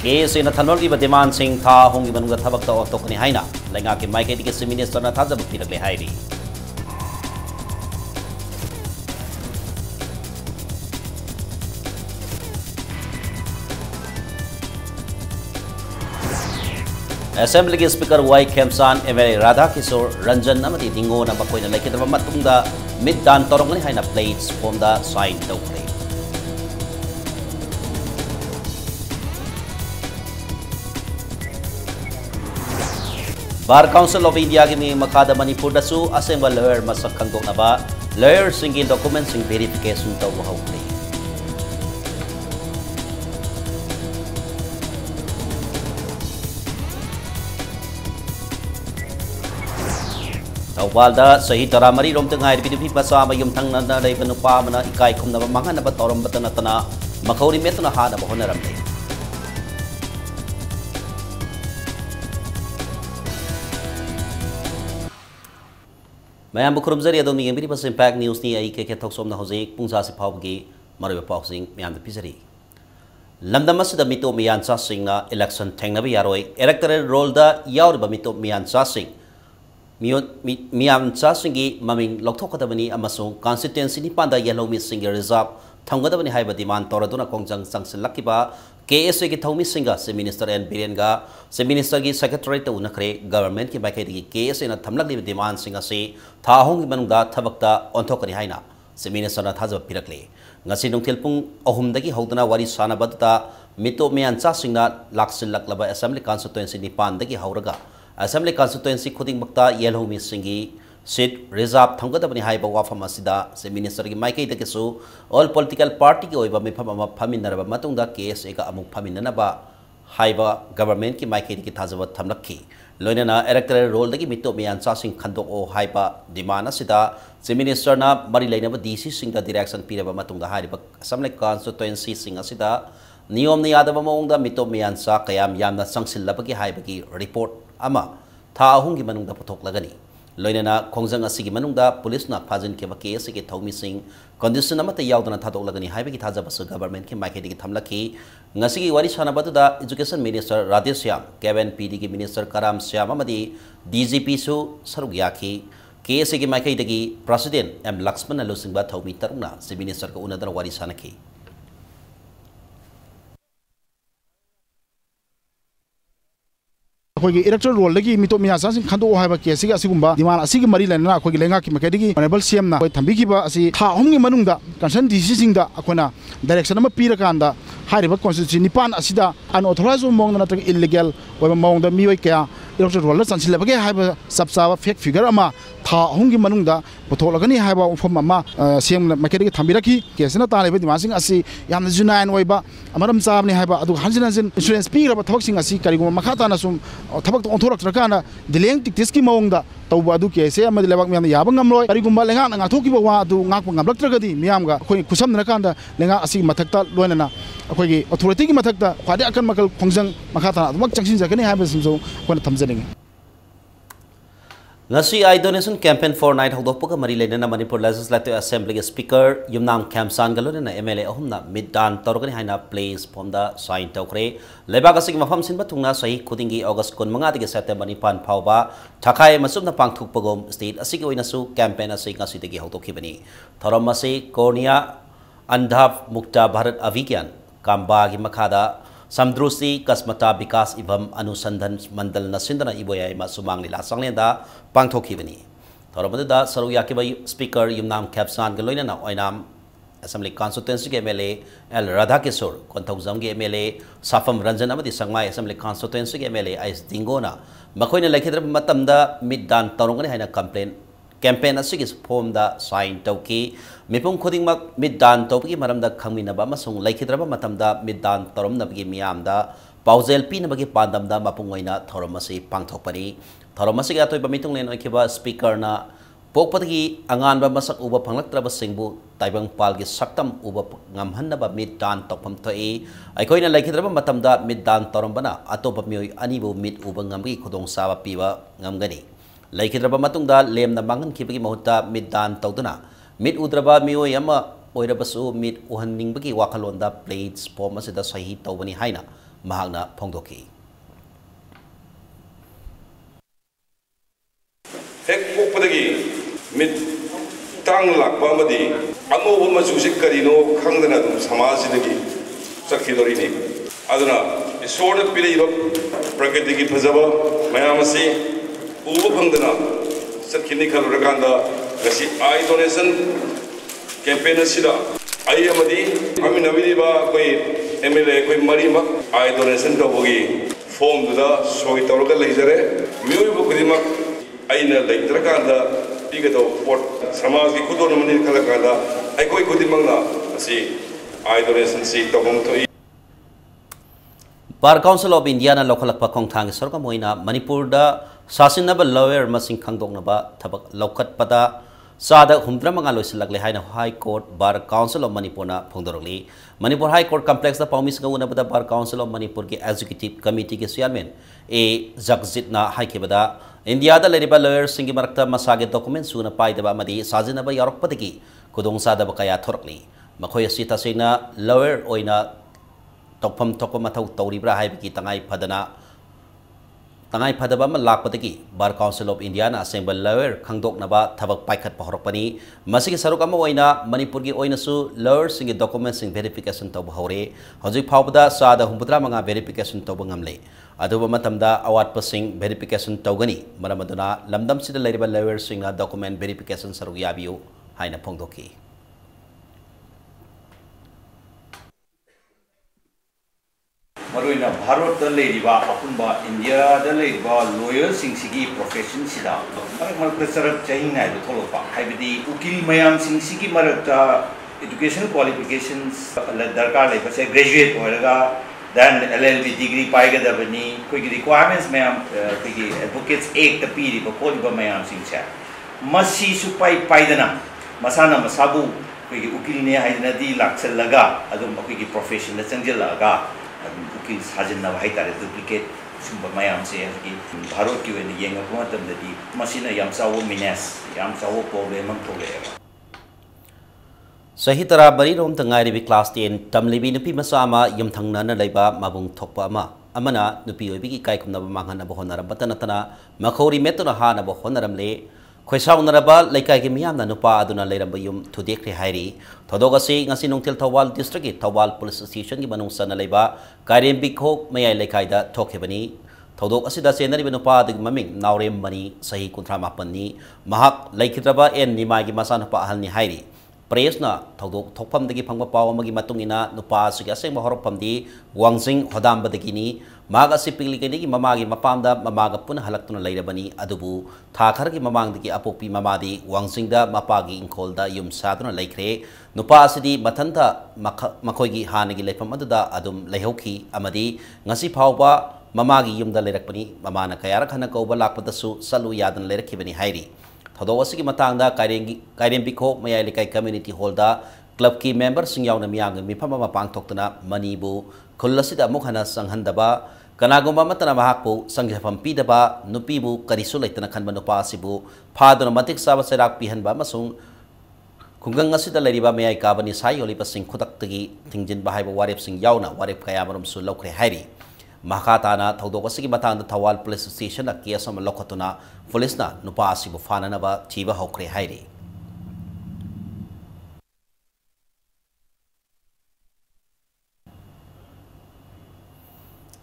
Case in थनोल की demand Singh था होंगी मनुंग थबक तो ऑटोकनी हाइना लेंगा के माइके के मिनिस्टर ना थाजब पिरले हाइरी असेंबली के स्पीकर वाई खेमसान एमएलए राधा किशोर रंजन नमदी दिंगो न मकोइना लेखिदब मतुंगदा मिददान तोरंगनी हाइना प्लेट्स फोमदा साइन तौखरे बार काउंसिल ऑफ इंडिया की मी मखादा मणिपुर दसु असेंबल लॉयर मसक खंगोकनबा lawyer Singh document Singh verification तौब हौखरे थौबालदा सही तरामरी रोम तंगाई बिदुफी मसा मयुम थंगना लेब नुपा मना इकाई खुमनब मंगनब तौरमबत नतना मखौरी मेतना हानब होनरमदे मैम खुरमजरी अदोम येंबिरी बस इंपैक्ट न्यूज़ नि आई के थौसोमना हौजिक पुंसा से फावगी मरब पाउसिंग म्याम पिजरी लमदम असदा मितो मियानसा सिंगना इलेक्शन थेंगनब यारोय इलेक्टोरल रोल दा यावरब मितो मियानसा सिंग मियानसा सिंगी ममिंग लौथोकदबनी अमसों कॉन्स्टिट्यूएंसी निपांदा येलोमी सिंग रिजर्व थंगदबनी हाइब डिमांड तौरदुना कोंजंग संगसलकिबा केएसए की थौमी सिंगा से मिनिस्टर एन बिरेनगा से मिनिस्टर की सेक्रेटरी तो उनखरे गवर्नमेंट की बाइकेदी केएसए न थमलकलिब डिमांड सिंगा से थाहोंग मनुंगदा थबकता ओंथोकनी हाइना से मिनिस्टर न थाजब पिरकले ngasi nungtil pung ahumdagi hawdana wari sanabadta mito miyansa singna laksilakaba assembly constituency nipandagi hawraga assembly constituency khuding bakta yelhomi singi seat reserve thamgadabani haiba wafam asida se minister gi maikai dakesu all political party gi oiba mifam ama phaminaraba matungda KSA ga amuk phaminanaba haiba government ki maikai gi thajaba thamlakhi loinana electoral role dagi mito miyansa sing khandok o haiba demand asida se minister na mari lainaba DC sing da direction piraba matungda haiba assembly constituency sing asida niyom ni yadaba maungda mito miyansa kayam yamna sangsilabagi haibagi report ama tha ahung gi manungda puthok lagani loinana khongjang asigi manungda police na phajin ke ba case ke thomi sing condition amata yaudana thadok lagani haibagi thajaba su government ke maike digi thamlaki ngasigi wari sanabadu da education minister Radheshyam Kevin PD ki minister Karam Syam amadi DGP su sarug yakhi case ke maike digi president M Lakshman Alusingba thomi taruna se minister ka unadana wari sanaki अखोगी electoral roll लगी मितो मियासा सिंग खंदो हाइबा case गी असिगुंबा demand असिगी मरी लेना अखोगी लेंगा की मकेदगी honourable CM ना कोई थंबिखिबा असि था होमगी मनुंगदा कंसर्न डीसी सिंगदा अखोना डायरेक्शन अमा पीरकांदा हारिबा कॉन्स्टिट्यूशन निपान असिदा अनऑथराइज्ड मोंग नतग इलीगल ओइबा मोंगदा मियोय कया इलेक्टोरल रोल चनसिलबगे हाइबा सबसाबा फेक फिगर अमा था होमगी मनुंगदा पुथोलगनी हाइबा उफम अमा सीएम मकेदगी थंबिरखी केसना तालेबा डिमांड सिंग असि यामना जुनाइन ओइबा अमरम चाबनी हाइबा अदु हंजिन हंजिन इंश्योरेंस पीरबा थबक सिंग असि करिगुम मखाताना सुम थबक ओंथोरक्त्रकाना दिलेंग टिक्टिसकी मौंगदा तौबा अदु केसे अमदि लेबाक म्याम याबा ngamloi करिगुम लेंगा ngathokibा वा अदु ngakpa ngamlaktragadi म्यामगा अखोइ खुसमनरकांदा लेंगा असि मथक्ता लोइनना अखोइगी अथॉरिटी की मथक्ता ख्वादे अकन मकल खोंजंग मखाता अदुमक चंगसिन जकनी हाइबसिमजो कोन थमजनिंग ngasi I donation campaign for night hodokpaga mari leina Manipur legislative assembly speaker yumnam khamsan galona MLA ahumna middan torgani haina place pomda sign tawkre lebaga sig mafam sinba thungna sahi khudingi August 15 digi September 9 phawba thakai masumna pangthukpagom state asigi oina su campaign asig ngasi digi hodokibani thorom ase Cornea Andhav Mukta Bharat Abhigyan Kamba gi makhada Samdrusi Kasmata Bikas Ivam Anusandhan Mandal Nasindana Iboya Masumang Lila Sanglenda Pangthokibani. Thorabada Saruyakiba speaker Yumnam Kapsan Galoina Oinam Assembly Constituency MLA L Radha Kishore Kontauzamgi MLA Safam Ranjan Amadi Sangmai Assembly Constituency MLA Ais Dingona Makoina Lakidra Matamda Middan Tarongani Haina complaint campaign asigis form da sign tauki mipung khuding mak middan tauki maramda khangminaba masung laikhidraba matamda middan torom nabgi miamda paujel pi nabagi pandamda mapungoina thoromasi pangthokpani thoromasi ga toiba mitung len oikiba speaker na pokpatagi anganba masak uba phanglaktraba singbu taibang palgi saktam uba ngamhannaba middan tokpam thoi aikoina laikhidraba matamda middan torombana atopa mioi anibu mid uba ngamgi khudong sawa piwa ngamgani laikhidraba matungda lemna mangan khibagi mahutta middan tawduna mid udraba mioi ama oirabasu mid uhanningbagi wakhalonda plates form asida sahi tawbani haina mahakna phongdoki hek pokpadagi mit tang lakpa amadi angoba machusi karino khangdana dum samasidagi sakhidorini aduna isora piliba prakriti ki phajaba mayamasi uba phangdana sakhini khaluraganda gasi eye donation campaign asida ai amadi ami naviriba koi MLA koi marima eye donation tobogi form da soi tawga leijare mioi bukudima aina leitraganda pigado port samaj ki khudon mani khalakanda ai koi khudimangna asi eye donation si tobong to Bar Council of India na lokalak pa kong thang sarka moina Manipur da sasinaba lawyer masing khangdok na ba thabak lokat pada sada humdra mga loisilak le haina High Court Bar Council of Manipur na phongdorli Manipur High Court Complex da paumis nga una bada Bar Council of Manipur ki Executive Committee ki chairman A Jagjit na haike bada India da leriba lawyer singi marakta masage document suna pai da ba madi sajinaba yarok padagi kudong sada ba kaya thorkli makoy asi tasina lawyer oina tokpam tokpam mathau tauribra haibiki tangai phadaba ma lakpataki Bar Council of India na assemble lawyer khangdok naba thabak paikhat pahorokpani masigi saruk ama oina Manipur gi oina su lawyer singi documents sing verification toba hore hojik phawbada sada humbudra manga verification toba ngamle aduba matamda awat pasing verification togani maramaduna lamdam sida leriba lawyer sing na document verification saruk yabiu haina phongdoki Maruina Bharat da leiriba apunba India da leiriba lawyer singsi profession sida marak sarak chain na do tholopa haibidi ukil mayam singsi marak educational qualifications darkar le pase graduate hoiraga then LLB degree paiga da bani koi requirements mayam koi advocates act piri ba koi ba mayam singsa masi supai paidana masana masabu koi ukil ne haidna di laksalaga adum koi profession da changjalaga ukil sajinna bahai tare duplicate sumba mayam se ki bharot ki wen yenga ko matam dadi masina yam sawo mines yam sawo problem ang thole sahi tara bari rom tangai ri class 10 tamlibi nupi masama yum thangna na leiba mabung thokpa ama amana nupi oibi ki kai khumna manghan na bohonara batana makhori metuna ha na bohonaram le khoisau naraba laikai ki miyam na nupa aduna leiramba yum thudekre hairi thodogasi ngasi nongtil thawal district ki thawal police station ki manung sana leiba kairembi khok mayai laikai da thokhebani thodok asida senari nupa adig maming naurem mani sahi kunthra mapan ni mahak laikhitraba en nimai ki masana pa halni hairi Presna thodok thokpam dagi phangba paw amagi matungina nupa asigi asengba horopam di wangsing hodam badagi ni maga sipili kini ki mamagi mapamda mamaga pun halaktuna leirabani adubu thakhar ki mamang dagi apokpi mamadi wangsing da mapagi inkol da yum saduna laikre nupa asidi mathanta makhoi gi hanagi leifam aduda adum leihauki amadi ngasi phawba mamagi yum da leirakpani mamana kayara khana kauba lakpadasu salu yadan leirakibani hairi Thodowasi matangda kairembi khok mayai likai community hall da club ki member sing yauna miyang mifama mapang thoktuna manibu khulasida mukhana sanghandaba kanagumba matana mahakpu sangjafam pidaba nupibu karisu leitana khanba nupa sibu phaduna matik saba serak pihanba masung khungang asida leriba mayai kabani sai olipa sing khudaktagi thingjin bahaiba warep sing yauna warep kayamarum su lokre hairi Makatana thodokasi matang thawal police station na case ama lokotuna police na nupa asibu fana na ba chiba hokre hairi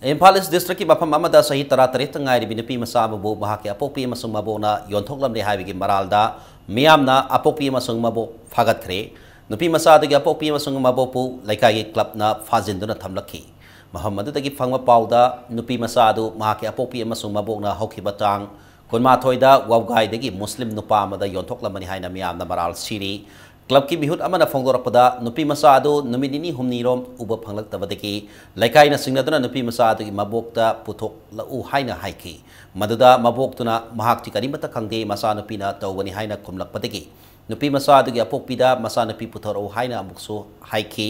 Impal district ki mafam amada sahi tara tarit ngai ri binupi masama bo bahake apopi masung mabo na yonthoklam le habi gi maralda miyamna apopi masung mabo phagat khre nupi masada gi apopi masung mabo pu laikai gi club na fajinduna thamlakhi Muhammad dagi phangma pauda nupi masadu mahake apopi amasung mabokna hokhiba tang kunma thoida wawgai dagi muslim nupa amada yontoklamani haina miyamna maral siri club ki bihut amana phongdorakpada nupi masadu numidini humnirom uba phanglaktabadagi laikaina singnaduna nupi masadu gi mabokta puthok lau haina haiki maduda maboktuna mahakti karimata khangde masa nupina tawani haina kumlakpadagi nupi masadu gi apokpida masa nupi puthoro haina amukso haiki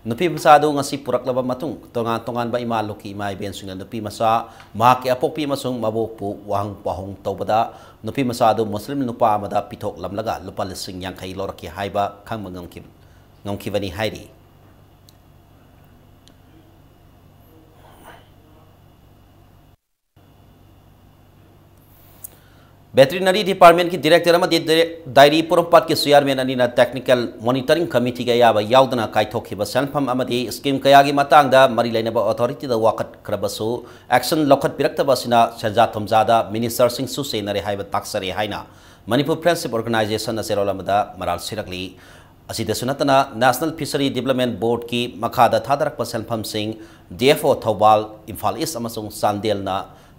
nupi masadu ngasi puraklaba matung tongan ba imaloki imai bensunga nupi masa mahaki apokpi masung mabokpu wahang pahong tawbada nupi masadu muslim nupa amada pithok lamlaga lupa lising yang kai loraki haiba khang ngomkibani hairi Veterinary Department की Director अमदी Diary Porampat के Chairman अनिना Technical Monitoring Committee का याबा याउदना काइथोखिबा सेनफम अमदी scheme कयागी मतंगदा मरी लेनबा authority दा वाकत खरबसु action लौखत पिरक्तबसिना सजा थमजादा minister Singh सुसेनरे हाइबा ताक्सरे हाइना Manipur Friendship Organization असेरोलमदा मराल सिरकली असिदसुनतना National Fishery Development Board की मखादा थादरक सेनफम सिंह DFO थौबाल इम्फाल ईस्ट अमसुंग सांदेलना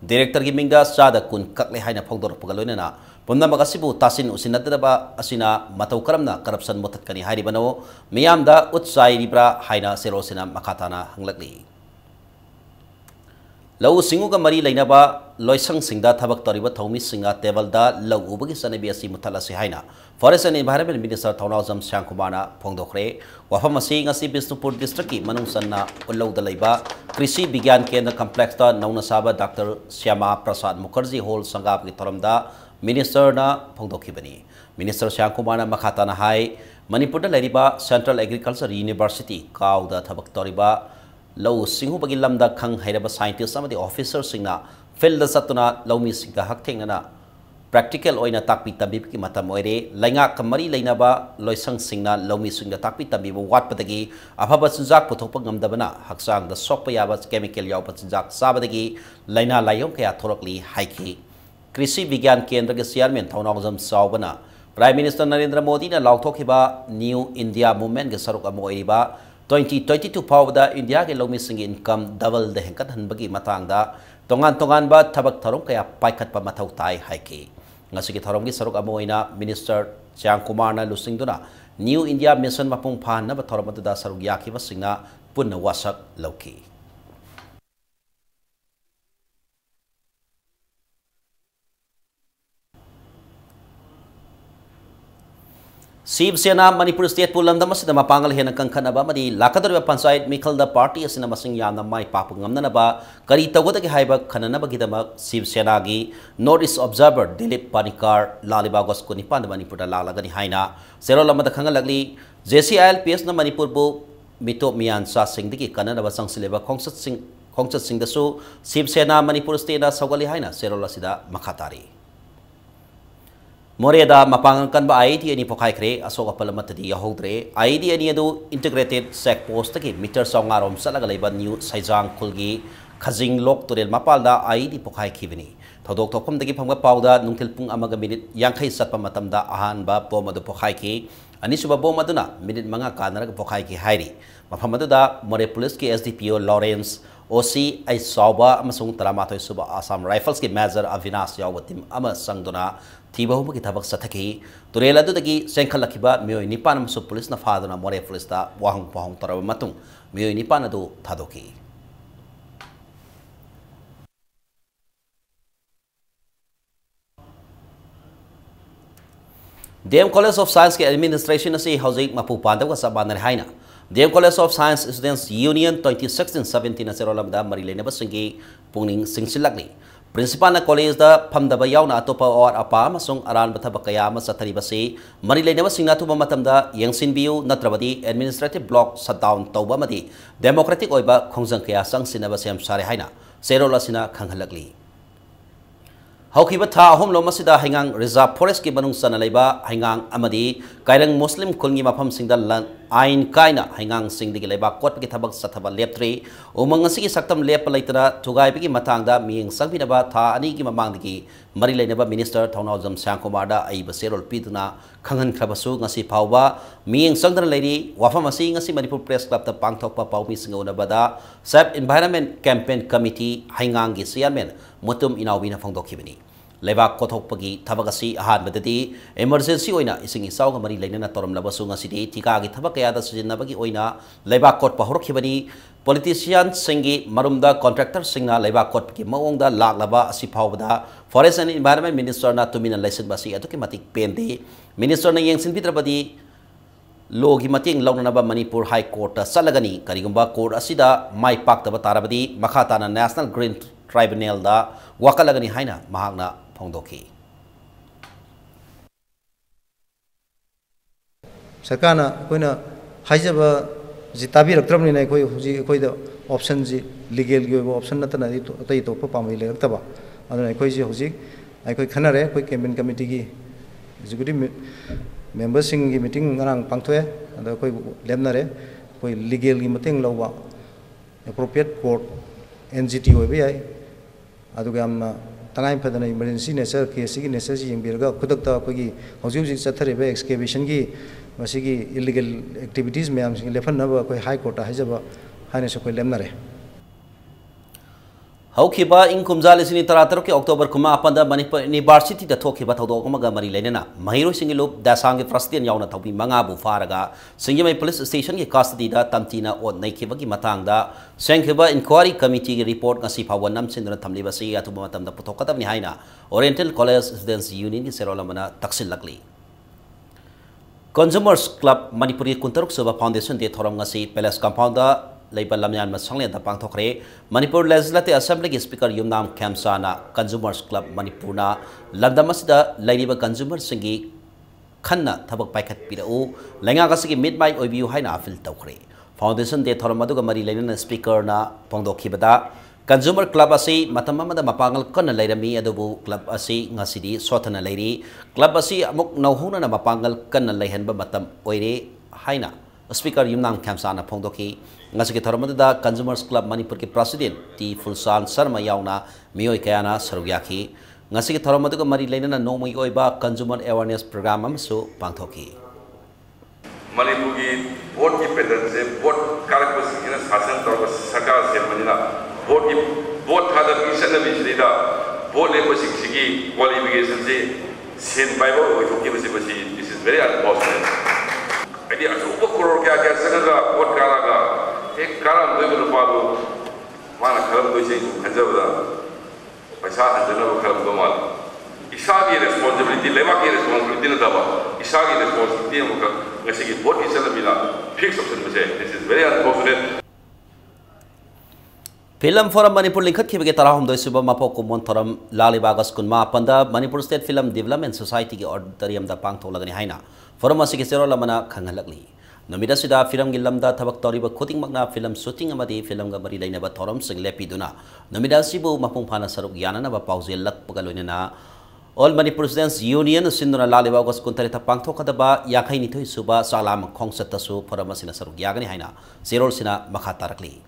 Director की मिंगा सादा कुन ककले हाइना फोंदोर पगलोइना पुन्ना मगसिबु तासिन उसिनदबा असिना मतौ करमना करप्शन मुथतकनी हारिबनो मियामदा उत्साइरिब्रा हाइना सेरोसिना मखाताना हंगलकली लौ सिंगुगा मरी लेनबा लोइसंग सिंगदा थबक तरिबा थौमी सिंगा टेबलदा लौ उबगी सनेबी असि मुथलसे हाइना forest and environment minister Thounaojam श्यांकुमारना फोंदोखरे वफम असि ngasi बिष्णुपुर डिस्ट्रिक्ट की मनुंग सन्ना उल्लौदा लेबा कृषि विज्ञान केंद्र कॉम्प्लेक्स दा नौना साबा डॉक्टर श्यामा प्रसाद मुखर्जी हॉल संगाप की थरमदा मिनिस्टर ना फोंदोखिबनी मिनिस्टर श्यांकुमारना मखाताना हाई मणिपुर दा लेरिबा सेंट्रल एग्रीकल्चर यूनिवर्सिटी काउदा थबक तरिबा लौ सिंहुबगी लमदा खंग हैरबा साइंटिस्ट अमदी ऑफिसर सिंगना फील्ड सतुना लौमी सिंगा हकथेंगना प्रैक्टिकल ओइना ताकपी तंबीबकी मतम ओइरे लैंगा कमरी लेनबा लोइसंग सिंगना लौमी सिंगदा ताकपी तंबीब वाटपदगी अफबा चिंजाक पुथोप गमदबना हक्सांगदा सोप याबा केमिकल यावप चिंजाक साबदगी लैना लायों कया थोरकली हाइकी कृषि विज्ञान केंद्र के चेयरमैन थौनागजम सावबना प्राइम मिनिस्टर नरेंद्र मोदी ने लाउथोखिबा न्यू इंडिया मूवमेंट के सरुक अमो ओइरिबा 2022 फाउदा इंडिया के लौमी सिंग इनकम डबल द हेंकत हनबगी मतंगदा तोंगान तोंगान बा थबक थरों कया पाइखत पा मथौ ताई हाइकी ngasi ki thorom gi saruk amoina minister Chang Kumar na lusingduna new india mission mapung phan na ba thorom da saruk yakhi ba singna punna wasak lauki Shiv Sena Manipur State Pulam Damasida Mapangal Hena Kankanaba Madi Lakadar Pansait Mikal the party as in a Masing Yana Mai Papungam Nanaba Kari Tawada Haiba Kananaba Gidama Shiv Sena Gi Notice Observer Dilip Panikar Lalibagos Kunipan Manipur Lalagani Haina Serola Madakangalagli JCIL PS na Manipur Bo Mito Mian Sa Singh Diki Kananaba Sang Sileva Kongsat Singh the Su Shiv Sena Manipur State na Sagali Haina Serola Sida Makatari Moreda mapangan kan ba ID ani pokai kre asoka palamatadi yahodre ID ani adu integrated check post ki meter songarom salaga leiba new saijang khulgi khajing lok turel mapalda ID pokai khibini thodok thokom dagi phangba pawda nungthil pung amaga minute yankhai satpa matamda ahan ba bom adu pokai ki ani suba bom aduna minute manga kanara pokai ki hairi mafam aduda more police ki SDPO Lawrence OC ai sauba amasung taramatoi suba Assam Rifles ki Major Avinash yawatim ama sangduna Tibahu ki tabak sathaki turela dudagi senkhalakhiba mioi nipan amsu police na faduna more police da wahang pahong taraba matung mioi nipan adu thadoki DM College of Science ke administration ase housing mapu pandaw ka sabanar haina DM College of Science Students Union 2016-17 na serolamda marilena basingi pungning singsilakli Principal na college da phamdaba yauna atopa or apa amasung aran batha bakaya ama sathari base mari leina basingna tuba matamda yangsin biu natrabadi administrative block shutdown tauba madi democratic oiba khongjang kaya sang sinaba sem sare haina serola sina khanghalakli Haukiba tha ahom lo masida hingang reserve forest ki banung sana leiba hingang amadi kairang muslim kulngi mafam singda lan ain kaina hingang singdigi leiba kot ki thabak sathaba leptre umang asigi saktam lep laitara thugai bi matangda ming sangbinaba tha ani ki mamangdigi mari leinaba minister Thaunawjam Sangkumar da aiba serol piduna khangan khrabasu ngasi phawba ming sangdana leiri wafam asi ngasi Manipur Press Club ta pangthokpa pawmi singona bada sub environment campaign committee hingang gi chairman mutum inawina phangdokhibani Lebak kothokpagi thabagasi ahan badati emergency oina ising isaw mari lainana torom labasu ngasidi tika gi thabak kaya da sujinabagi oina lebak kot pahorokhibani politician singi marumda contractor singna lebak kot ki maongda laklaba asi phawda forest and environment minister na tumina license basi atuki matik pendi minister na yengsin bitrabadi logi mating launanaba Manipur High Court salagani karigumba court asida mai paktaba tarabadi makhata na National Green Tribunal da wakalagani haina mahakna phongdoki सरकारना कोइना हाइजबा जि ताबिरक्त्रबनि नै कोइ हुजि कोइदा option जि legal गे option नतना अतै तो पामै लेरतबा अदुना कोइ जि हुजि ꯑꯩꯈꯣꯏ ꯈꯟꯅꯔꯦ ꯑꯩꯈꯣꯏ ꯀꯦꯕꯤꯅꯦꯠ ꯀꯃꯤꯇꯤꯒꯤ ꯑꯦꯛꯖꯤꯀ꯭ꯌꯨꯇꯤꯚ ꯃꯦꯝꯕꯔꯁꯤꯡꯒꯤ ꯃꯤꯇꯤꯡ ꯉꯔꯥꯡ ꯄꯥꯡꯊꯣꯛꯑꯦ ꯑꯗ ꯑꯩꯈꯣꯏ ꯂꯦꯞꯅꯔꯦ ꯑꯩꯈꯣꯏ ꯂꯤꯒꯦꯜꯒꯤ ꯃꯇꯦꯡ ꯂꯧꯕ ꯑꯦꯄ꯭ꯔꯣꯄ꯭ꯔꯤꯌꯦꯠ ꯀꯣꯔꯠ NGT ꯑꯣꯏꯕ ꯌꯥꯏ ꯑꯗꯨꯒ ꯌꯥꯝꯅ ꯇꯉꯥꯏ ꯐꯗꯅ ꯏꯃꯔꯖꯦꯟꯁꯤ ꯅꯦꯆꯔ ꯀꯦꯁꯁꯤꯒꯤ ꯅꯦꯆꯔꯁꯤ ꯌꯦꯡꯕꯤꯔꯒ ꯈꯨꯗꯛꯇ ꯑꯩꯈꯣꯏꯒꯤ ꯍꯧꯖꯤꯛ ꯍꯧꯖꯤꯛ ꯆꯠꯊꯔꯤꯕ ꯑꯦꯛꯁꯀꯦꯕꯦꯁꯟꯒꯤ ꯃꯁꯤꯒꯤ ꯏꯜꯂꯤꯒꯦꯜ ꯑꯦꯛꯇꯤꯚꯤꯇꯤꯁ ꯃꯌꯥꯝꯁꯤꯡ ꯂꯦꯞꯍꯟꯅꯕ ꯑꯩꯈꯣꯏ ꯍꯥꯏ ꯀꯣꯔꯠꯇ ꯍꯥꯏꯖꯕ ꯍꯥꯏꯅꯁꯨ ꯑꯩꯈꯣꯏ ꯂꯦꯞꯅꯔꯦ ꯍꯧꯈꯤꯕ ꯏꯪ ꯀꯨꯝꯖꯥ ꯂꯤꯁꯤꯡ 13 ꯑꯣꯛꯇꯣꯕꯔ 18 ꯃꯅꯤꯄꯨꯔ ꯌꯨꯅꯤꯚꯔꯁꯤꯇꯤꯗ ꯊꯣꯛꯈꯤꯕ ꯊꯧꯗꯣꯛ ꯑꯃꯒ ꯃꯔꯤ ꯂꯩꯅꯅ ꯃꯍꯩꯔꯣꯏꯁꯤꯡꯒꯤ ꯂꯨꯞ ꯗꯥꯁꯥꯡꯒꯤ ꯄ꯭ꯔꯁꯤꯗꯦꯟ ꯌꯥꯎꯅ ꯊꯧꯕꯤ 5ꯕꯨ ꯐꯥꯔꯒ ꯁꯤꯡꯖꯃꯩ ꯄꯨꯂꯤꯁ ꯁ꯭ꯇꯦꯁꯟꯒꯤ ꯀꯁꯇꯗꯤꯗ ꯇꯝꯊꯤꯅ ꯑꯣꯠ ꯅꯩꯈꯤꯕꯒꯤ ꯃꯇꯥꯡꯗ ꯁꯦꯡꯈꯤꯕ ꯏꯟꯀ꯭ꯋꯥꯏꯔꯤ ꯀꯃꯤꯇꯤꯒꯤ ꯔꯤꯄꯣꯔꯠ ꯉꯁꯤ ꯐꯥꯎꯕ ꯅꯝꯁꯤꯟꯗꯨꯅ ꯊꯝꯂꯤꯕꯁꯤ ꯑꯊꯨꯕ ꯃꯇꯝꯗ ꯄꯨꯊꯣꯛꯀꯗꯕꯅꯤ ꯍꯥꯏꯅ ꯑꯣꯔꯤꯌꯦꯟꯇꯦꯜ ꯀꯣꯂꯦꯖ ꯁ꯭ꯇꯨꯗꯦꯟꯠꯁ ꯌꯨꯅꯤꯌꯟꯒꯤ ꯆꯦꯔꯣꯜ ꯑꯃꯅ ꯇꯛꯁꯤꯜꯂꯛꯂꯤ Consumers Club Manipuri 16 suba Foundation Day thoram ngasi Palace Compound da leiba lamyan masanglen da pangthokre Manipur Legislative Assembly gi Speaker Yumnam Khamsana Consumers Club Manipur na lamdamasida leiriba consumers singi khanna thabak paikhat pirau lenga gasigi midnight oibiu haina afil tawkhre Foundation Day thoram aduga mari leina speaker na pongdokhibada Consumer Club asi matamamada mapangal kana leirami adubu club asi ngasidi sothana leiri club asi amuk nauhuna na mapangal kana leihanba matam oire haina Speaker Yumnam Khamsana phongdoki ngasigi thoramada Consumers Club Manipur ki President T Fulsan Sharma yauna miyoi kayana sarugyaki ngasigi thoramada mari leina nomoi oiba consumer awareness program amsu pangthoki Manipur ki vote ki pattern se vote karakter ina shasan tarwa sarkar se manina vote hada mission na bisrida vote le sigi qualification se sen bible oi thoki basi this is very unfortunate adi asuba koror kya sanaga vote karaga ek karam doi rupa do mana karam doi se hanjabda paisa hanjana karam do mal isagi responsibility lema ki responsibility na daba isagi responsibility amuka ngasigi vote isana bila fix option base this is very unfortunate Film Forum Manipur Linkhat Kibage Tarahum Doi Suba Mapo Kumon Thoram Lalibagas Kunma Panda Manipur State Film Development Society ki Auditorium da Pang Tholagani Haina Forum Asiki Zero Lamana Khangalakli Namida Sida Film Gilamda Tabak Toriba Kuting Magna Film Shooting Amadi Film Gamari Lainaba Thoram Sing Lepiduna Namida Sibu Mapung Pana Saruk Yana Naba Pauze Lak Pagaloinana All Manipur Students Union Sinduna Lalibagas Kuntarita Pang Thokadaba Yakai Nitoi Suba Salam Kongsatasu Forum Asina Saruk Yagani Haina Zero Sina Makatarakli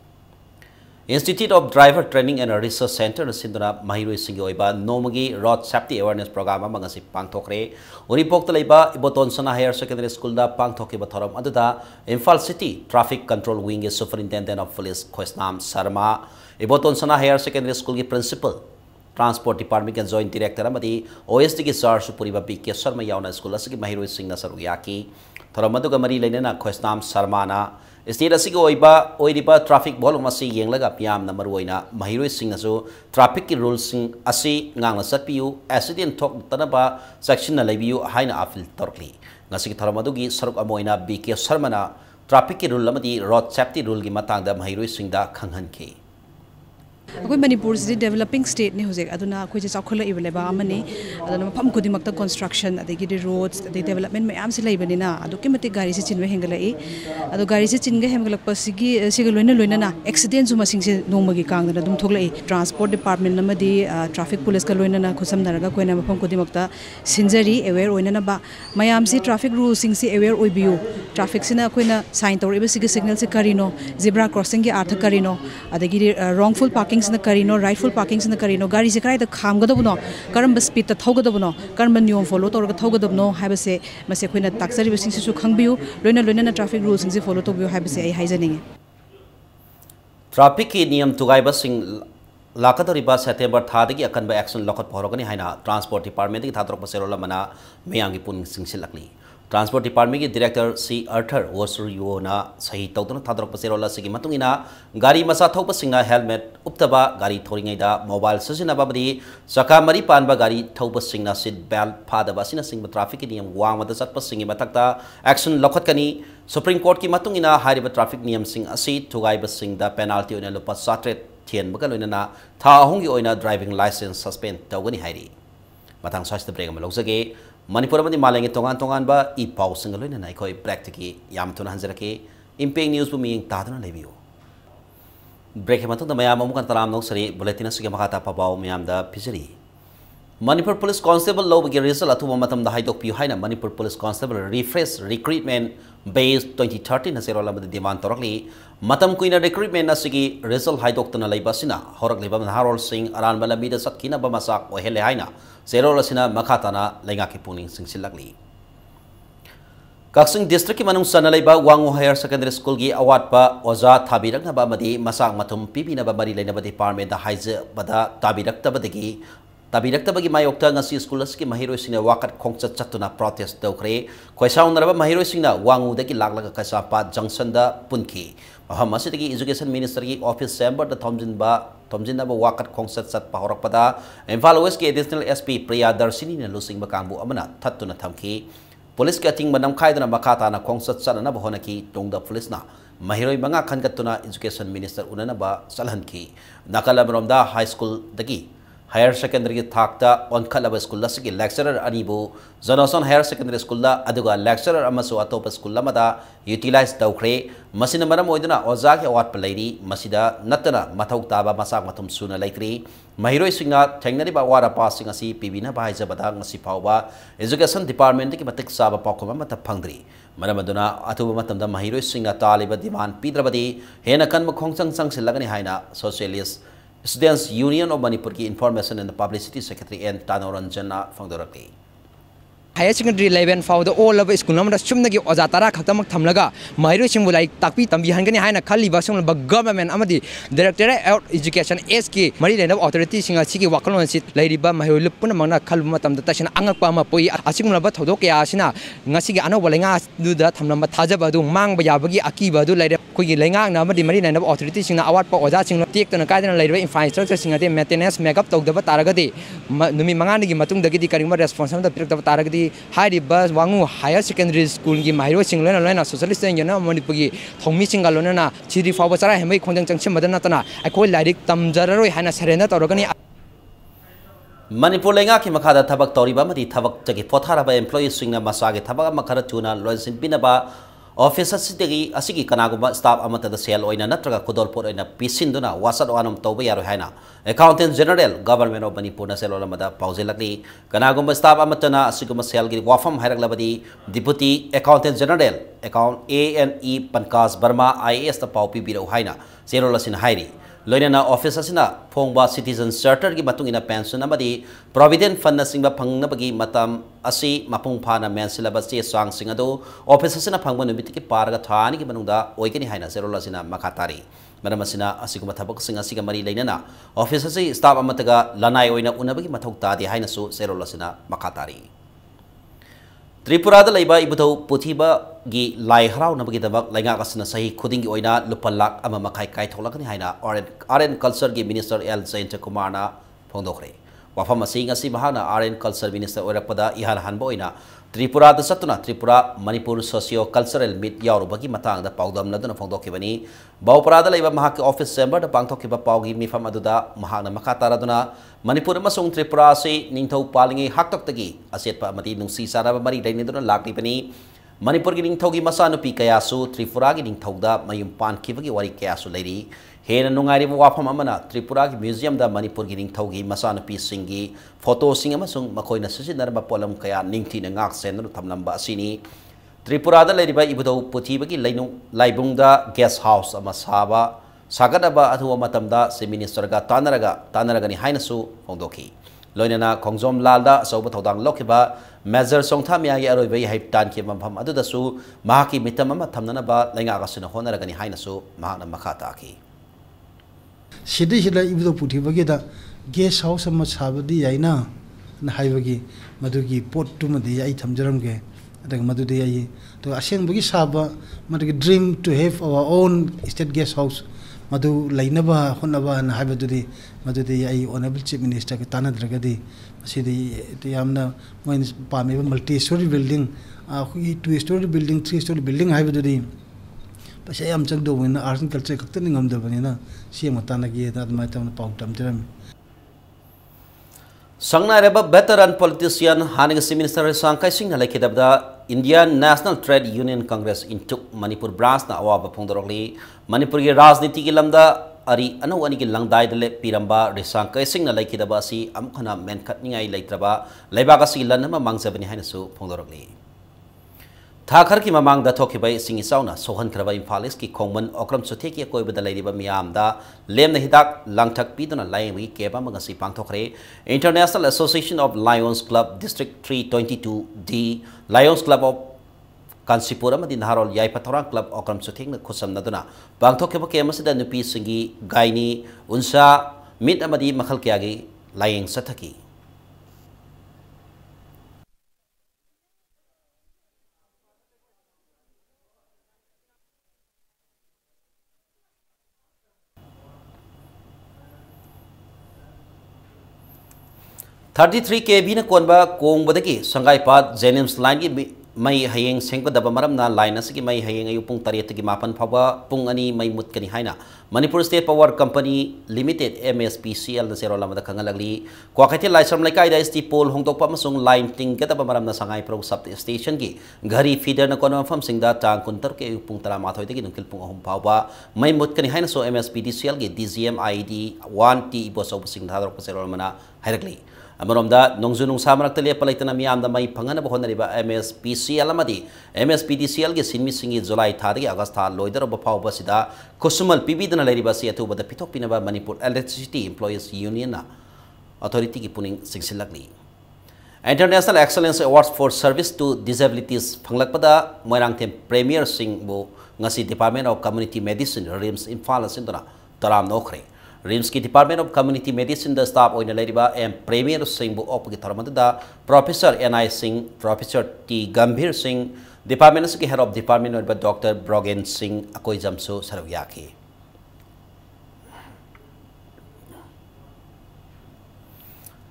Institute of Driver Training and Research Center Sinduna Mahiroi Singoiba Nomagi Road Safety Awareness Program Mangasi Pangthokre Uripok Talaiba Iboton Sana Higher Secondary School da Pangthoki Bathoram Aduda Imphal City Traffic Control Wing Superintendent of Police Khosnam Sarma Iboton Sana Higher Secondary School ki Principal Transport Department and Joint Director Amadi OSD ki Sar Supuriba BK Sharma Yauna School Asigi Mahiroi Singna Saruyaki Thoramadu Mari Lainana Khosnam Sarmana State asigi oiba oiriba traffic bolong masi yenglaga piam na maruoina mahiroi singnasu traffic ki rules sing asi ngangna satpiu accident thok tanaba section na lebiu haina afil torkli ngasigi tharamadagi saruk amoina BK Sharmana traffic ki rule amadi road safety rule gi matangda mahiroi singda khanghanke अखोई मणिपुर से developing state ने होजे अदुना अखोई जे चाखोला इबलेबा अमने अदुना मफम खुदिमक्ता construction अदगी roads अदगी development मयाम से लेबनिना अदुके मते गाड़ी से चिनवे हेंगलाई अदु गाड़ी से चिनगे हेंगलकप सिगी सिग लोइना लोइना एक्सीडेंट सु मसिंग से नोमगी कांगना दुम थोगलाई ट्रांसपोर्ट डिपार्टमेंट नमदी ट्रैफिक पुलिस का लोइना खुसमनरगा कोइना मफम खुदिमक्ता सिंजरी अवेयर ओइना बा मयाम से ट्रैफिक रूल्स सिंग से अवेयर ओइबियु ट्रैफिक सिना कोइना साइन तौरिबा सिगी सिग्नल से करिनो जेब्रा क्रॉसिंग के अर्थ करिनो अदगी रॉन्गफुल पार्किंग से करिनो राइटफुल पार्किंग से करिनो गाड़ी से कराइदा खामगदबनो करम स्पीड ता थौगदबनो करम नियम फॉलो तौरगा थौगदबनो हाबसे मसे खोइना ताक्सरिबा सिंगसु खंगबियु लोइना लोइना ट्रैफिक रूल्स सिंग से फॉलो तौबियु हाबसे आई हाइजनिंगे ट्रैफिक की नियम तुगाइबा सिंग लाकतरिबा सेप्टेम्बर थादगी अकनबा एक्शन लखत पहरगनी हाइना ट्रांसपोर्ट डिपार्टमेंट की थादरक पसेरोला मना मेयांगी पुनिंग सिंगसिलकली ट्रांसपोर्ट डिपार्टमेंट की डायरेक्टर सी अर्थर वोसुरियोना सही तौदना थादरक पसेरोला सिगी मतुंगिना गाड़ी मसा थौबा सिंगा हेलमेट उपतबा गाड़ी थोरिङैदा मोबाइल सिजिनाबाबदी चका मरी पानबा गाड़ी थौबा सिंगना सीट बेल्ट फादबा सिना सिंग ट्रैफिक की नियम वांगमदा चटपा सिंगी मथक्ता एक्शन लखतकनी सुप्रीम कोर्ट की मतुंगिना हारिबा ट्रैफिक नियम सिंग असि थुगाइबा सिंगदा पेनाल्टी ओइना लुपा 700 थियनबगा लोइना था अहुंगी ओइना ड्राइविंग लाइसेंस सस्पेंड तौगनी हाइरी मथांग स्वास्थ्य ब्रेक अमा लौजगे Manipur amadi malengi tongan tongan ba I pau singaloi na ikoi practically yam tuna hanjarake impeng news bu ming tadana lebiu break hematu da mayam amukan taram nok sari bulletin asige makata pabau mayam da pisari Manipur Police Constable lobby result athuba matam da haidok piu haina Manipur Police Constable refresh recruitment base 2013 hasero lamada demand torokli matam kuina recruitment asigi result haidok tuna laibasina horak libam Harol Singh aran balamida satkina bamasak ohele haina zero lasina makhatana lenga ki puning singsilakli Kaksing district ki manung sana laiba Wangu Higher Secondary School ki award pa oza thabirak na ba madi masak matum pipi na ba bari laina ba department da haize bada tabirak tabadegi tabirak tabagi mayokta ngasi school ki mahiro singna wakat khongchat chatuna protest daukre khoisaung naraba mahiro singna Wangu deki laglaga kasapa junction da punki aham asidagi education minister ki office chamber da thomjin na ba wakat khongchat chat pa horak pada Imphal West ki additional SP Priya Darsini na lusing ba kangbu amana thattuna thamki Police ke ating manam khaidana makata na khongchat chana na bahona ki tongda police na mahiroi manga khankatuna education minister unana ba salhan ki nakalabromda high school dagi higher secondary thakta on khalaba school la sigi lecturer anibu Johnson higher secondary school la aduga lecturer amaso atopa school la mada utilize daukre masina maram oiduna oza ke awat palairi masida natana mathau taba masak matum suna laikri mahiroi singna thengnari ba wara passing asi pibina ba haijabada ngasi phawba education department ki matik saba pakoma mata phangdri maramaduna atuba matamda mahiroi singna taliba demand pidrabadi hena kan khongchang chang silagani haina socialist Students Union of Manipur ki Information and Publicity Secretary N Tanoranjana Fangdoraki. Higher secondary level for the all of school number Shumnagi Ozatara Katamak Tamlaga, Mairo Shimbulai, Tapi Tambihangani Hana Kali Basum government Amadi, Director of Education SK, Marine Authority Singa Siki Wakalon Sit, Lady Bam Mahulupuna Kalumatam, the Tashan Angapama Poi, Asimula Todoke Asina, Nasiki Ano Walenga, do that Tamama Tajabadu, Mang Bayabagi, Akiba, do later Kugi Lenga, Namadi Marine Authority Singa Award for Ozaching, take the Kadan later infrastructure Singate, maintenance, make up to the Bataragadi, Numi Mangani Matung the Gidi Karima responsible of Taragadi. High bus Wangu Higher Secondary School ki mahiro singlena lena socialist engina Manipuri thomi singalona chiri fawa sara hemai khonjang changchim madana tana akoi lairik tamjararoi hana serena torogani Manipur lenga ki makhada thabak toriba madi thabak jagi potharaba employees singna masage thabak makhara tuna loinsin pinaba office asitegi asigi kanaguma staff amata da sel oina natraga kodolpor oina pisinduna wasat wanam toba yaro haina accountant general government of Manipur na sel olamada pauzelakli kanaguma staff amatana asiguma sel gi wafam hairak deputy accountant general account ANE Pankaj Burma IAS ta pau pibiro haina serolasin hairi loinana office asina phongba citizen charter gi matungina pension amadi provident fund na singba phangna bagi matam asi mapung phana men syllabus che sang singado office asina phangba numit ki paraga thani ki manungda oigani haina zerola sina makatari maramasina asiguma thabak sing asiga mari leinana office asi staff amataga lanai oina unabagi mathok tadi haina su zerola sina makatari Tripura da laiba ibutau puthiba gi lai harau nabagi dabak lainga kasna sahi khuding gi oina lupalak ama makai kai tholakani haina RN culture gi minister L Zainta Kumar na phongdokre wafam asing asi bahana RN culture minister oirapada ihan hanbo oina Tripura da satuna Tripura Manipur socio cultural meet yaurubagi matang da paudam laduna phongdokibani baupara da laiba mahak office chamber da pangthokiba paugi mifam aduda mahana makatara duna Manipur masung Tripura se ningthau palingi haktak tagi asetpa amati nungsi saraba mari dainiduna laklipani Manipur gi ningthau gi masanupi kayasu Tripura gi ningthau da mayum pan khibagi wari kayasu leiri hena nungairi wafam amana Tripura gi museum da Manipur gi ningthau gi masanupi singi photo sing amasung makoina sisinarba polam kaya ningthi na ngak senru thamlamba asini Tripura da leiriba ibudau puthibagi laibung da guest house ama saba sagadaba athuwa matamda se minister ga tanaraga ni hainasu hongdoki loinana khongjom lalda sauba thodang lokhiba major songtha mya gi aroi bai hype tan ki mampham adudasu mahaki mitam ama thamnana ba lainga ga sina honaraga ni hainasu mahana makhata ki sidi hila ibudau puthibagi da guest house ama sabadi yaina na haibagi madugi pot tu madi ai thamjaramge adaga madudi ai to asengbugi saba madugi dream to have our own state guest house Madu lainaba honaba na habadudi madudi ai honorable chief minister ke tanadragadi asidi yamna moin pame multi story building hui 2 story building 3 story building habadudi pasai am chak do wina arts and culture kakta ningam da banina siam tana gi da ma tam pautam tiram Sangna reba veteran politician haning minister Sangkai Singh na lekidabda Indian National Trade Union Congress intuk Manipur branch na awaba phongdorokli Manipur gi rajniti gi lamda ari anu ani ki langdai dele piramba risang kaising na laikidaba asi amkhana menkhat ningai leitraba leibaga si lanama mangjabani haina su phongdorokli Thakar ki mamang da thoki bai singi sauna sohan kraba imphalis ki khongman okram sothe ki koi bada leiba miam da lem na hidak langthak piduna laiwi keba mangasi pangthokre International Association of Lions Club District 322D Lions Club of Kansipura madi naharol yai patorang club okram sotheng na khosam naduna pangthokeba ke masida nupi singi gaini unsa mit amadi makhal kyagi layeng sathaki Thirty-three KB na konba kong badagi Shanghai Path Jennings line ki may hayeng sengko daba maram na line asigi may hayeng ayu pung tariet ki mapan phawa pung ani may mut kani haina Manipur State Power Company Limited MSPCL na zero lamada kangalagli kwakati laisam laikai da sti pole hongtok pa masung line ting ka daba maram na Shanghai Pro sub station ki gari feeder na kono fam singda tang kuntar ke pung tara mathoi tegi nungkil pung ahum phawa may mut kani haina so MSPDCL ki DGM ID 1T iboso sing thadrok pa zero lamana hairagli Amaromda nongzunung samarak tali palaitana miyam da may pangana bahon riba MSPCL amadi MSPDCL ge sinmi singi July thadagi August tha loidar ba phawba sida kusumal pibidana leriba si atu bada pitok pinaba Manipur Electricity Employees Union na authority ki puning singsilakli International Excellence Awards for Service to Disabilities phanglakpada moirangthem Premier Singh bo ngasi Department of Community Medicine RIMS Imphal asindona taram nokhre RIMS की Department of Community Medicine the staff oina leriba and Premier Singh bu op ki tharamada Professor NI Singh Professor T Gambhir Singh Department ki Head of Department oiba Dr Brogan Singh akoi jamso sarawiyaki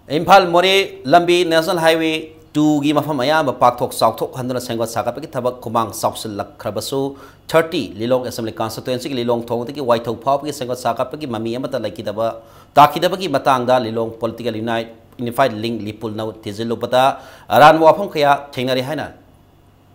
Imphal More Lambi National Highway 2 gi mafam ayamba pakthok sauthok handuna sengwa sakap ki thabak kumang sausil lakhrabasu 30 Lilong Assembly Constituency ki Lilong thong ki waithau phau ki sengwa sakap ki mami amata laikidaba takidaba ki matangda Lilong Political Unified Link Lipul nau tizilupata aran wafam khaya thengnari haina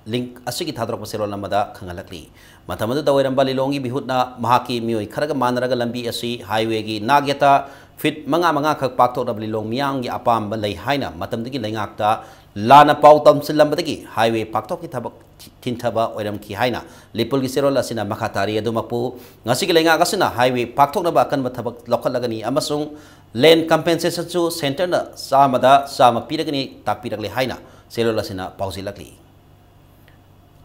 link asigi thadrok pasero lamada khangalakli matamadu dawairamba Lilong gi bihutna mahaki mioi kharaga manaraga lambi asi highway gi nagyata fit manga khak pakthok dabli long miang gi apam ba lei haina matamdagi leingakta lana pau tam silambadagi highway pakthok ki thabak thinthaba oiram ki haina lipul gi serol asina makhatari adumapu ngasi gi leingak asina highway pakthok na ba kan ba thabak lokhalagani amasung land compensation su center na sama piragani takpiragli haina serol asina pauzilakli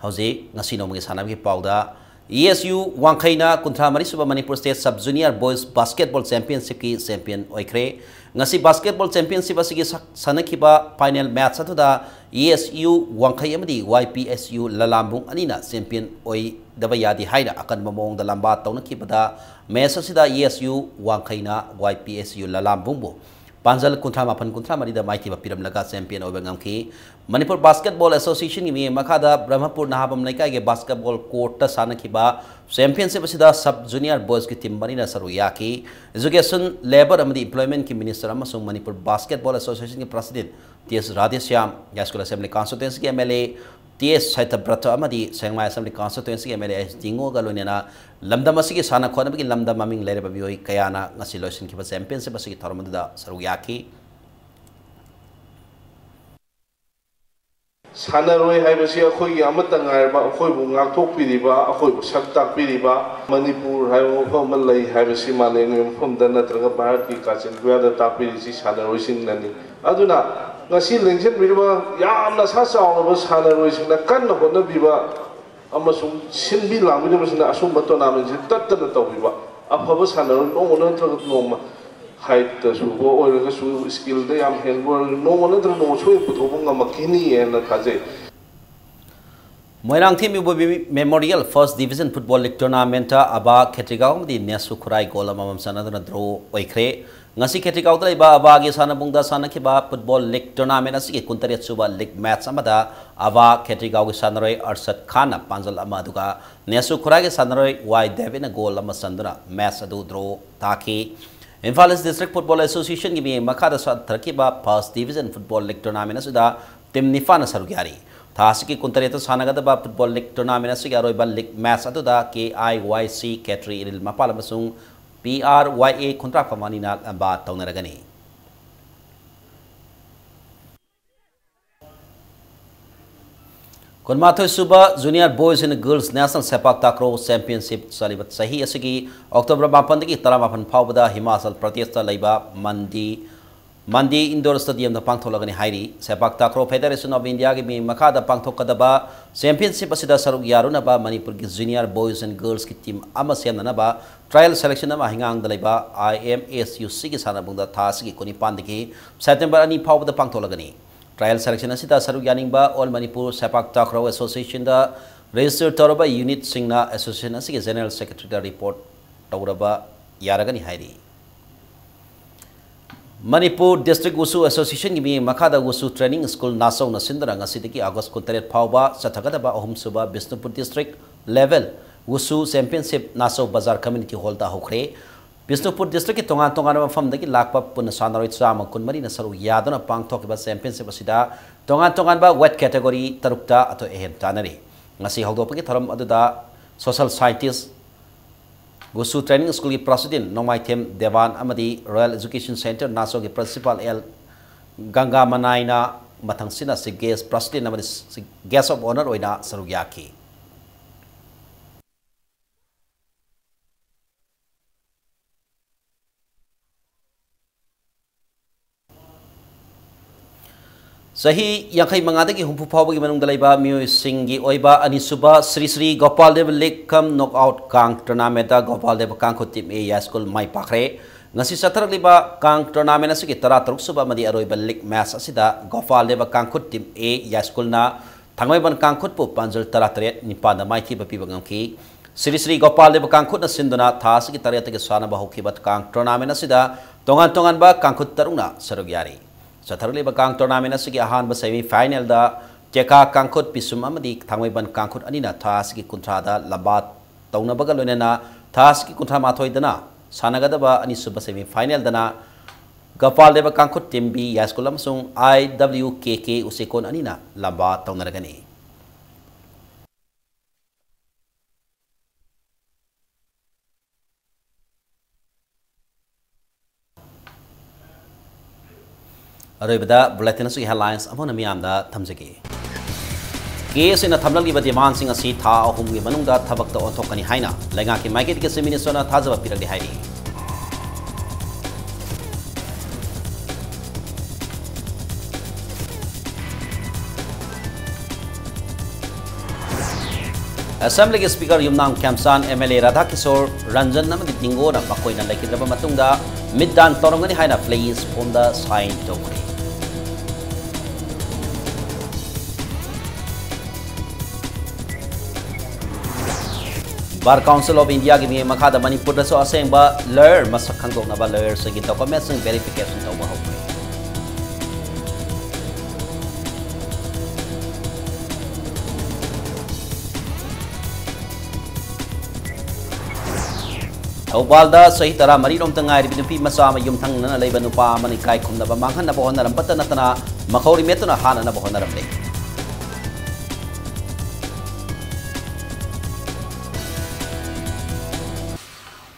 hauji ngasi no magi sanam gi pauda ESU Wangkhaina Kuntra Marisuba Manipur State Sub Junior Boys Basketball Championship ki champion oikre ngasi basketball championship asigi sanakiba final match atuda ESU Wangkhai amadi YPSU Lalambung anina champion oi daba yadi haida akan mamong da lamba tawnakibada match asida ESU Wangkhaina YPSU Lalambung bo Panjal Kuntra Mapan Kuntra Marida Maiti Piram Laga champion Obengamki Manipur Basketball Association gi makada Brahmapur Nahabam Laikai ge basketball court ta sanakiba championship asida sub junior boys ki team marina saruyaki education labor amadi employment ki minister amasung Manipur Basketball Association ki president TS Radheshyam Yaskul Assembly Constituency ki MLA TS Saitabrata amadi Sengmai Assembly Constituency ki MLA Dingo galonena lamdam asigi sana khona bi lamdam maming lereba bioi kayana ngasi loisin ki championship asigi tharmada saruyaki Sanaroi haibasi akhoi amata ngairba akhoi bu ngakthokpiriba akhoi bu saktakpiriba Manipur haibo phom lai haibasi maleng phom da natraga bharat ki kachin gwa da tapiri si sanaroi sing nani aduna ngasi lengchen biriba yamna sa chaw sanaroi sing na kan hona biba amasung sinbi lambi basina asum bato namen si tattana tawbiba afaba sanaroi no traga noma height su go or su skill de am helbo no one other no so putobunga makini and kaje Moirang Team Memorial First Division Football League Tournament aba Khetrigao di Nesu Khurai goal amam sanadana draw oikre ngasi Khetrigao dai ba aba gi sanabungda sanakiba Football League Tournament asigi kuntaret suba league match amada aba Khetrigao gi sanaroi Arshad Khan panjal ama duga Nesu Khurai gi sanaroi Y Devin goal ama sanduna match adu draw taki Imphal District Football Association gi makada sa thrakiba First Division Football League Tournament asida team nifana sarugyari thasiki kuntareta sanagada ba Football League Tournament asigi aroiba league match atuda KIYC Ketri Iril Mapal amasung PRYA Kuntra Pamanina Aba Taunaragani. Konmathoy Suba Junior Boys and Girls National Sepak Takraw Championship Salibat Sahi Asigi October 8 Taramapan Pawbada Himachal Pradesh Laiba Mandi Indoor Stadium the Pangtholagani Hairi Sepak Takraw Federation of India gi Makada Pangthokadaba Championship Asida Saruk Yarunaba Manipur gi Junior Boys and Girls ki team ama semnanaba trial selection ama hingang dalaiba IMSUC gi sanabungda thasigi koni pandiki September ani Pawbada Pangtholagani Trial selection asita saruk yaningba All Manipur Sepak Takraw Association da registered Toraba Unit Singna Association asigi General Secretary da report Tauraba Yaragani Hairi Manipur District Wusu Association gibi Makada Wusu Training School Nasaw na sindra ngasidiki August 13 Pawba sa Tagadaba Ohum Suba Bisnupur District level Wusu Championship Nasaw Bazar Community Hall da hokre Bisnupur District ki tongan-tongan na mafamdagi lakpa pun sanaroy sama kunmari na saru yado na pangtok ba championship asida tongan-tongan ba wet category tarukta ato ehen tanari ngasi hawdo pagi tharam aduda social scientist Wusu Training School ki president Nomai Them Devan amadi Royal Education Center Naso ki principal L Ganga Manaina mathang sina si guest president amadi guest of honor oina saru yaki Sahi Yakai Mangadaki Humpu Pawagi Manung Dalaiba Mu Singi Oiba Anisuba Sri Sri Gopal Dev League Come Knockout Kang Tournament Gopal Dev Kangko Team A Yaskul Mai Pakre Ngasi Satar Liba Kang Tournament Asiki Taratruk Suba Madi Aroiba League Match Asida Gopal Dev Kangko Team A Yaskul Na Tangwaiban Kangkut Po Panjal Taratret Nipanda Maiti Bapi Bangamki Sri Sri Gopal Dev Kangkut na Sindona Thasiki Tarataki Sana Bahoki Bat Kang Tournament Asida Tongan Ba Kangkut Taruna Sarugyari Satarli Bakang tournament asigi ahan ba semi final da Teka Kangkut Pisum amadi Thangwaiban Kangkut anina thasigi kuntrada labat tauna baga loinena thasigi kuntra mathoi dana sanagada ba ani suba semi final dana Gopal Deva Kangkut team B Yaskul amsung IWKK usekon anina labat taunaragani Arabada bulletin asigi headlines amona miyamda thamjagi case ina thamlal gi demand sing asi tha ahum gi manungda thabak ta onthokani haina lenga ki market ke minister na thajaba piragi hairi Assembly Speaker Yumnam Kamsan MLA Radha Kishore Ranjan namadi dingo na makoi na laikidaba matungda middan torongani haina place on the sign tokre Bar Council of India gi makada Manipur da so asengba lawyer masak khangdok na ba lawyer sagi documents verification tawba hokre Awalda sahi tara mari rom tangai binupi masa ma yum thang na leiba nupa mani kai khumna ba manghan na bohon na ram patana tana makhori metuna hana na bohon na ram le